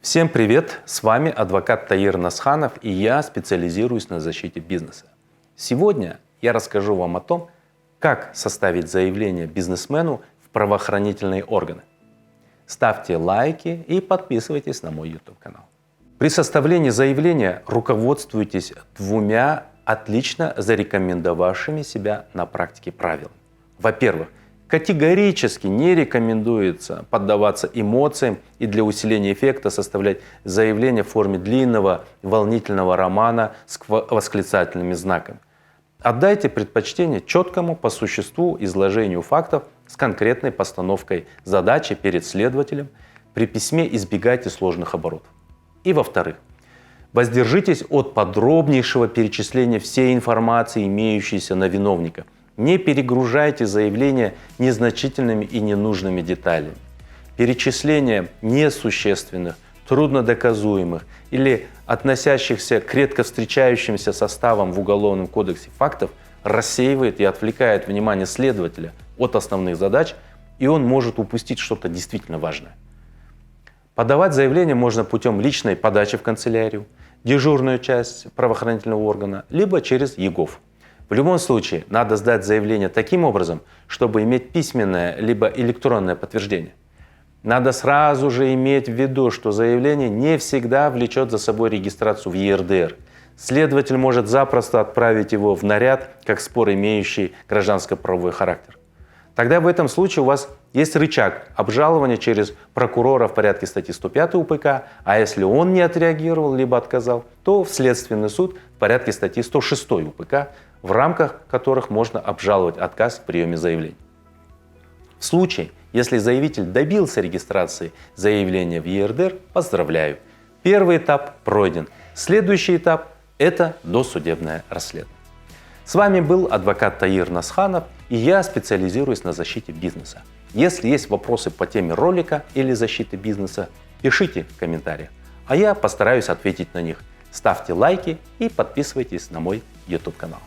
Всем привет! С вами адвокат Таир Насханов, и я специализируюсь на защите бизнеса. Сегодня я расскажу вам о том, как составить заявление бизнесмену в правоохранительные органы. Ставьте лайки и подписывайтесь на мой YouTube-канал. При составлении заявления руководствуйтесь двумя отлично зарекомендовавшими себя на практике правилами. Во-первых, категорически не рекомендуется поддаваться эмоциям и для усиления эффекта составлять заявление в форме длинного волнительного романа с восклицательными знаками. Отдайте предпочтение четкому по существу изложению фактов с конкретной постановкой задачи перед следователем. При письме избегайте сложных оборотов. И во-вторых, воздержитесь от подробнейшего перечисления всей информации, имеющейся на виновника. Не перегружайте заявление незначительными и ненужными деталями. Перечисление несущественных, труднодоказуемых или относящихся к редко встречающимся составам в Уголовном кодексе фактов рассеивает и отвлекает внимание следователя от основных задач, и он может упустить что-то действительно важное. Подавать заявление можно путем личной подачи в канцелярию, дежурную часть правоохранительного органа, либо через ЕГОВ. В любом случае, надо сдать заявление таким образом, чтобы иметь письменное либо электронное подтверждение. Надо сразу же иметь в виду, что заявление не всегда влечет за собой регистрацию в ЕРДР. Следователь может запросто отправить его в наряд, как спор, имеющий гражданско-правовой характер. Тогда в этом случае у вас есть рычаг обжалования через прокурора в порядке статьи 105 УПК, а если он не отреагировал либо отказал, то в следственный суд в порядке статьи 106 УПК, в рамках которых можно обжаловать отказ в приеме заявления. В случае, если заявитель добился регистрации заявления в ЕРДР, поздравляю. Первый этап пройден. Следующий этап – это досудебное расследование. С вами был адвокат Таир Насханов, и я специализируюсь на защите бизнеса. Если есть вопросы по теме ролика или защиты бизнеса, пишите в комментариях, а я постараюсь ответить на них. Ставьте лайки и подписывайтесь на мой YouTube-канал.